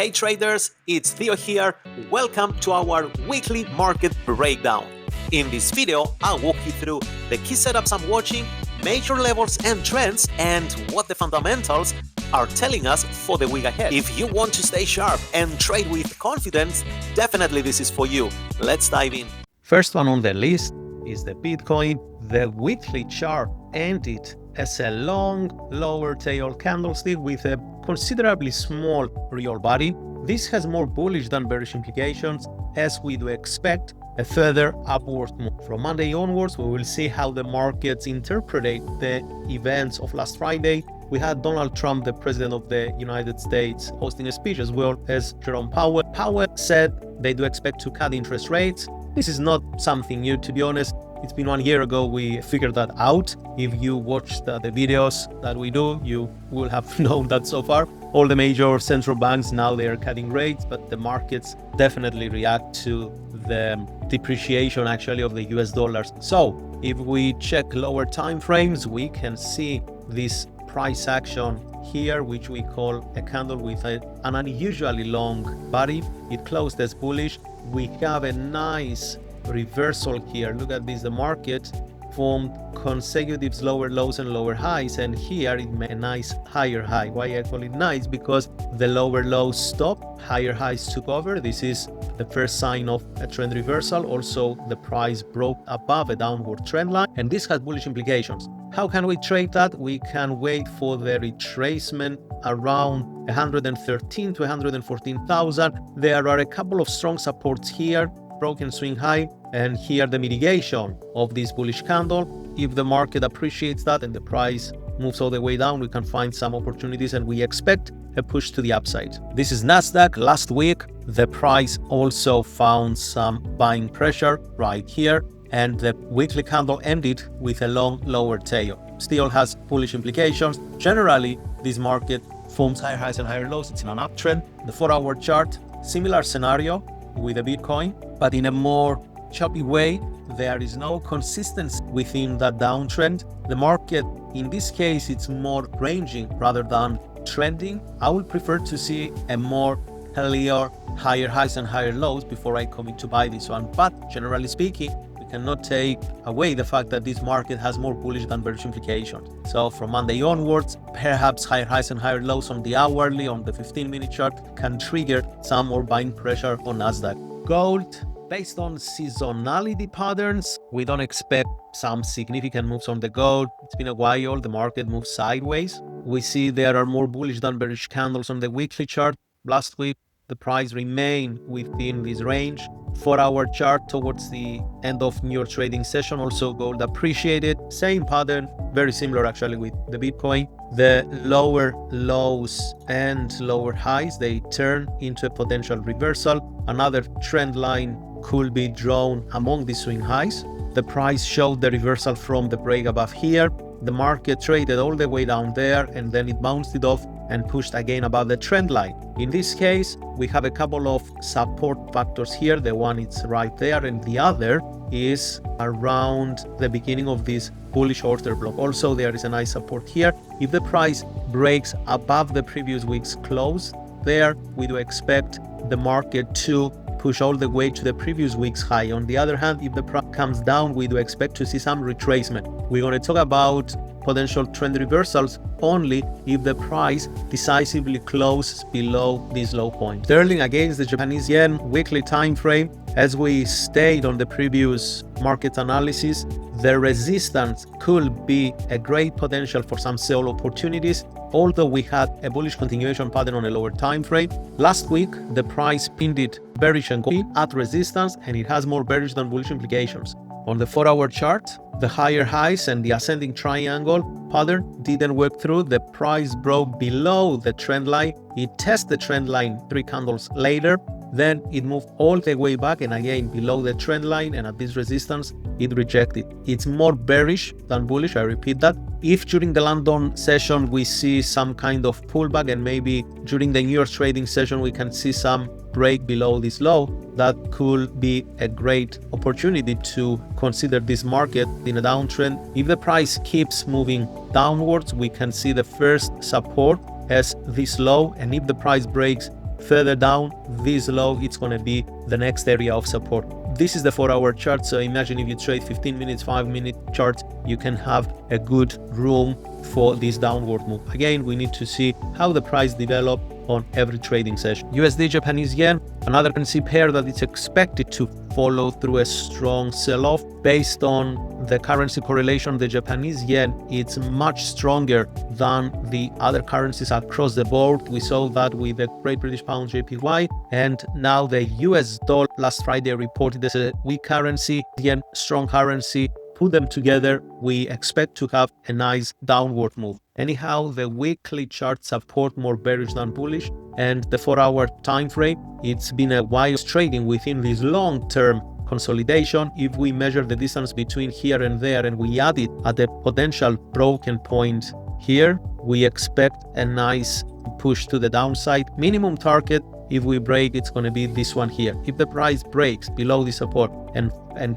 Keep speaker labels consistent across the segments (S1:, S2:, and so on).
S1: Hey traders, it's Theo here. Welcome to our weekly market breakdown. In this video, I'll walk you through the key setups I'm watching, major levels and trends, and what the fundamentals are telling us for the week ahead. If you want to stay sharp and trade with confidence, definitely this is for you. Let's dive in.
S2: First one on the list is the Bitcoin. The weekly chart ended as a long lower tail candlestick with a considerably small real body. This has more bullish than bearish implications, as we do expect a further upward move. From Monday onwards, we will see how the markets interpret the events of last Friday. We had Donald Trump, the president of the United States, hosting a speech, as well as Jerome Powell. Powell said they do expect to cut interest rates. This is not something new, to be honest. It's been 1 year ago we figured that out. If you watched the videos that we do, you will have known that so far. All the major central banks now they are cutting rates, but the markets definitely react to the depreciation actually of the US dollars. So if we check lower time frames, we can see this price action here, which we call a candle with an unusually long body. It closed as bullish. We have a nice reversal here. Look at this. The market formed consecutive lower lows and lower highs, and here it made a nice higher high. Why I call it nice? Because the lower lows stopped, higher highs took over. This is the first sign of a trend reversal. Also, the price broke above a downward trend line, and this has bullish implications. How can we trade that? We can wait for the retracement around 113 to 114,000. There are a couple of strong supports here, broken swing high, and here the mitigation of this bullish candle. If the market appreciates that and the price moves all the way down, we can find some opportunities, and we expect a push to the upside. This is Nasdaq. Last week, the price also found some buying pressure right here, and the weekly candle ended with a long lower tail. Still has bullish implications. Generally, this market forms higher highs and higher lows. It's in an uptrend. The 4-hour chart, similar scenario with the Bitcoin, but in a more choppy way. There is no consistency within that downtrend. The market, in this case, it's more ranging rather than trending. I would prefer to see a more clear higher highs and higher lows before I commit to buy this one. But generally speaking, we cannot take away the fact that this market has more bullish than bearish implications. So from Monday onwards, perhaps higher highs and higher lows on the hourly, on the 15-minute chart can trigger some more buying pressure on Nasdaq. Gold, based on seasonality patterns, we don't expect some significant moves on the gold. It's been a while, the market moved sideways. We see there are more bullish than bearish candles on the weekly chart. Last week, the price remained within this range. 4-hour chart towards the end of New York trading session, also gold appreciated. Same pattern, very similar actually with the Bitcoin. The lower lows and lower highs, they turn into a potential reversal. Another trend line could be drawn among the swing highs. The price showed the reversal from the break above here. The market traded all the way down there, and then it bounced it off and pushed again above the trend line. In this case, we have a couple of support factors here. The one is right there, and the other is around the beginning of this bullish order block. Also, there is a nice support here. If the price breaks above the previous week's close there, we do expect the market to push all the way to the previous week's high. On the other hand, if the price comes down, we do expect to see some retracement. We're going to talk about potential trend reversals only if the price decisively closes below this low point. Sterling against the Japanese yen, weekly time frame. As we stayed on the previous market analysis, the resistance could be a great potential for some sell opportunities, although we had a bullish continuation pattern on a lower time frame. Last week, the price pinned it bearish and at resistance, and it has more bearish than bullish implications. On the 4-hour chart, the higher highs and the ascending triangle pattern didn't work through. The price broke below the trend line. It tested the trend line 3 candles later. Then it moved all the way back and again below the trend line, and at this resistance, it rejected. It's more bearish than bullish, I repeat that. If during the London session we see some kind of pullback, and maybe during the New York trading session we can see some break below this low, that could be a great opportunity to consider this market in a downtrend. If the price keeps moving downwards, we can see the first support as this low, and if the price breaks further down, this low, it's going to be the next area of support. This is the 4-hour chart, so imagine if you trade 15 minutes, 5-minute charts, you can have a good room for this downward move. Again, we need to see how the price develop on every trading session. USD Japanese yen, another currency pair that is expected to follow through a strong sell-off. Based on the currency correlation, the Japanese yen, it's much stronger than the other currencies across the board. We saw that with the Great British Pound JPY, and now the US dollar last Friday reported as a weak currency, yen strong currency. Put them together, we expect to have a nice downward move. Anyhow, the weekly chart support more bearish than bullish, and the 4-hour time frame, it's been a while trading within this long-term consolidation. If we measure the distance between here and there and we add it at a potential broken point here, we expect a nice push to the downside. Minimum target, if we break, it's going to be this one here. If the price breaks below the support and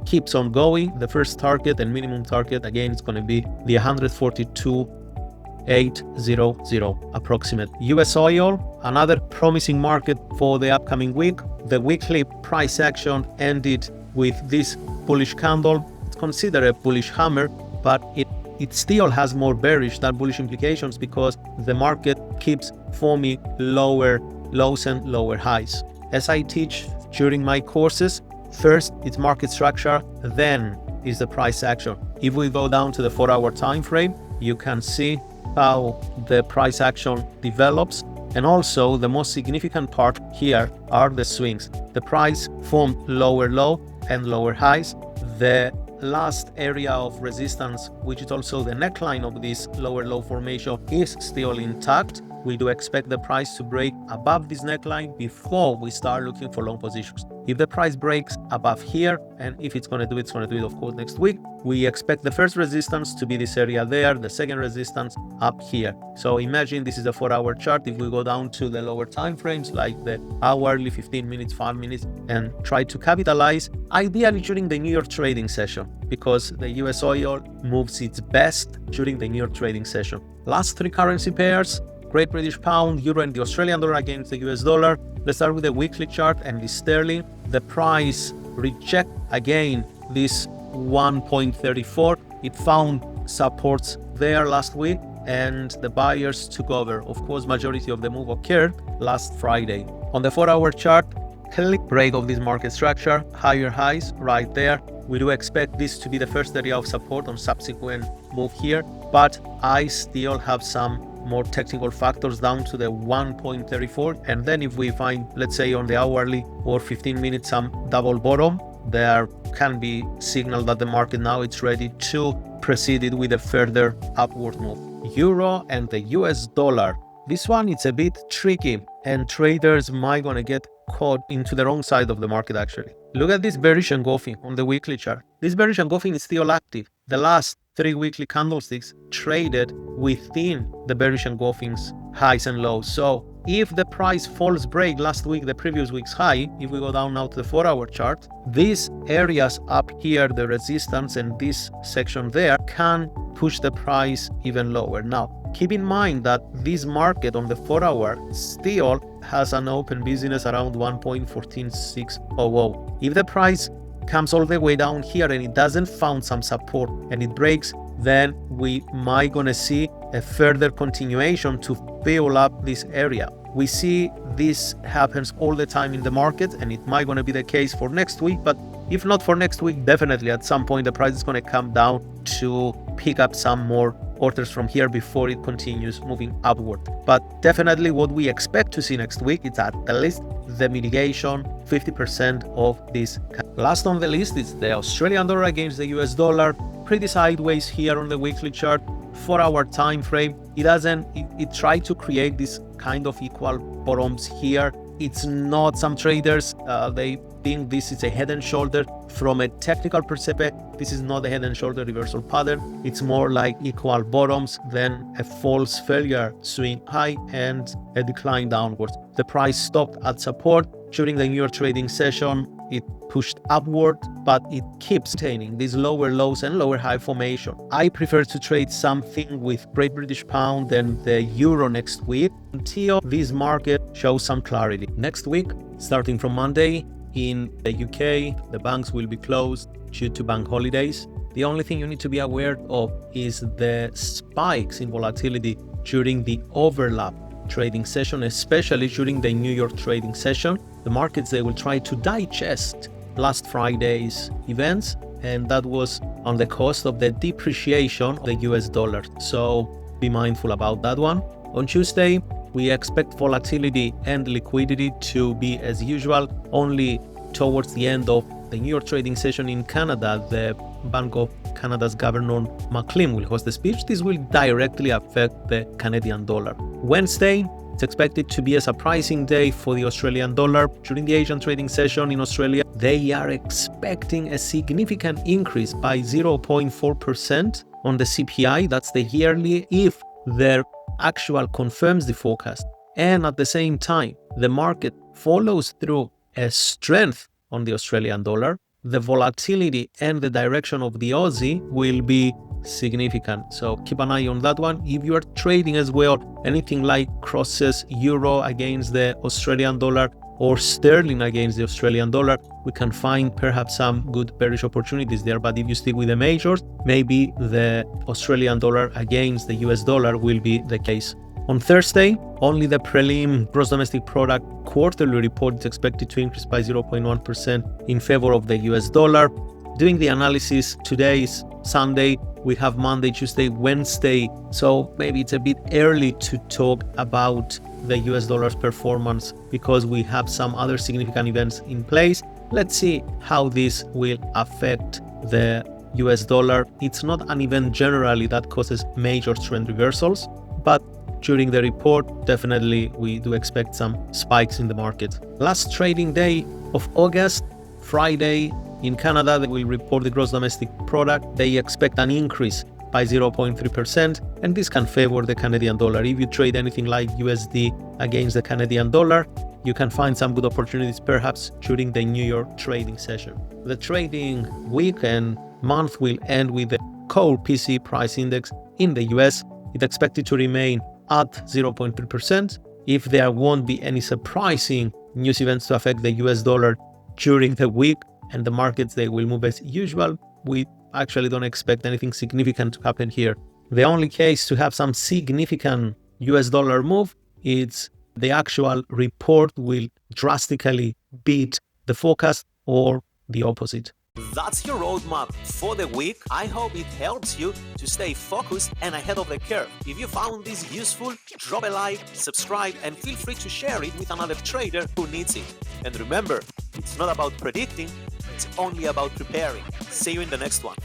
S2: keeps on going, the first target and minimum target, again, it's going to be the 142.800 approximate. US oil, another promising market for the upcoming week. The weekly price action ended with this bullish candle. It's considered a bullish hammer, but it still has more bearish than bullish implications because the market keeps forming lower lows and lower highs. As I teach during my courses, first it's market structure, then is the price action. If we go down to the 4-hour time frame, you can see how the price action develops, and also the most significant part here are the swings. The price formed lower low and lower highs. The last area of resistance, which is also the neckline of this lower low formation, is still intact. We do expect the price to break above this neckline before we start looking for long positions. If the price breaks above here, and if it's going to do it, it's going to do it, of course, next week, we expect the first resistance to be this area there, the second resistance up here. So imagine this is a 4-hour chart. If we go down to the lower time frames, like the hourly, 15 minutes, 5 minutes, and try to capitalize, ideally during the New York trading session, because the US oil moves its best during the New York trading session. Last 3 currency pairs, Great British Pound, Euro, and the Australian dollar against the US dollar. Let's start with the weekly chart and the sterling. The price reject again this 1.34. It found supports there last week and the buyers took over. Of course, majority of the move occurred last Friday. On the 4-hour chart, clear break of this market structure, higher highs right there. We do expect this to be the first area of support on subsequent move here, but I still have some more technical factors down to the 1.34, and then if we find, let's say on the hourly or 15 minutes, some double bottom, there can be signal that the market now it's ready to proceed it with a further upward move. Euro and the US dollar, this one it's a bit tricky and traders might gonna get caught into the wrong side of the market. Actually, look at this bearish engulfing on the weekly chart. This bearish engulfing is still active. The last 3 weekly candlesticks traded within the bearish engulfing's highs and lows. So if the price falls break last week, the previous week's high, if we go down now to the 4-hour chart, these areas up here, the resistance and this section there, can push the price even lower. Now, keep in mind that this market on the 4-hour still has an open business around 1.14600. If the price comes all the way down here and it doesn't found some support and it breaks, then we might gonna see a further continuation to fill up this area. We see this happens all the time in the market, and it might gonna be the case for next week, but if not for next week, definitely at some point the price is gonna come down to pick up some more orders from here before it continues moving upward. But definitely what we expect to see next week is at the least the mitigation 50% of this. Last on the list is the Australian dollar against the US dollar. Pretty sideways here on the weekly chart. 4-hour time frame, it tried to create this kind of equal bottoms here. It's not, some traders they think this is a head and shoulder. From a technical perspective, this is not a head and shoulder reversal pattern. It's more like equal bottoms, then a false failure swing high and a decline downwards. The price stopped at support during the New York trading session. it pushed upward, but it keeps maintaining these lower lows and lower high formation. I prefer to trade something with Great British Pound and the Euro next week until this market shows some clarity. Next week, starting from Monday, in the UK, the banks will be closed due to bank holidays. The only thing you need to be aware of is the spikes in volatility during the overlap trading session, especially during the New York trading session. The markets, they will try to digest last Friday's events, and that was on the cost of the depreciation of the US dollar. So be mindful about that one. On Tuesday, we expect volatility and liquidity to be as usual. Only towards the end of the New York trading session in Canada, the Bank of Canada's Governor McLean will host the speech. This will directly affect the Canadian dollar. Wednesday, it's expected to be a surprising day for the Australian dollar. During the Asian trading session in Australia, they are expecting a significant increase by 0.4% on the CPI. That's the yearly, if their actual confirms the forecast. And at the same time, the market follows through a strength on the Australian dollar. The volatility and the direction of the Aussie will be significant. So keep an eye on that one. If you are trading as well, anything like crosses euro against the Australian dollar or sterling against the Australian dollar, we can find perhaps some good bearish opportunities there. But if you stick with the majors, maybe the Australian dollar against the US dollar will be the case. On Thursday, only the prelim gross domestic product quarterly report is expected to increase by 0.1% in favor of the US dollar. Doing the analysis, today is Sunday, we have Monday, Tuesday, Wednesday, so maybe it's a bit early to talk about the US dollar's performance because we have some other significant events in place. Let's see how this will affect the US dollar. It's not an event generally that causes major trend reversals, but during the report, definitely we do expect some spikes in the market. Last trading day of August, Friday, in Canada, they will report the gross domestic product. They expect an increase by 0.3%, and this can favor the Canadian dollar. If you trade anything like USD against the Canadian dollar, you can find some good opportunities perhaps during the New York trading session. The trading week and month will end with the core PCE price index in the US. It's expected to remain at 0.3%. If there won't be any surprising news events to affect the US dollar during the week and the markets, they will move as usual. We actually don't expect anything significant to happen here. The only case to have some significant US dollar move is the actual report will drastically beat the forecast or the opposite.
S1: That's your roadmap for the week. I hope it helps you to stay focused and ahead of the curve. If you found this useful, drop a like, subscribe, and feel free to share it with another trader who needs it. And remember, it's not about predicting, it's only about preparing. See you in the next one.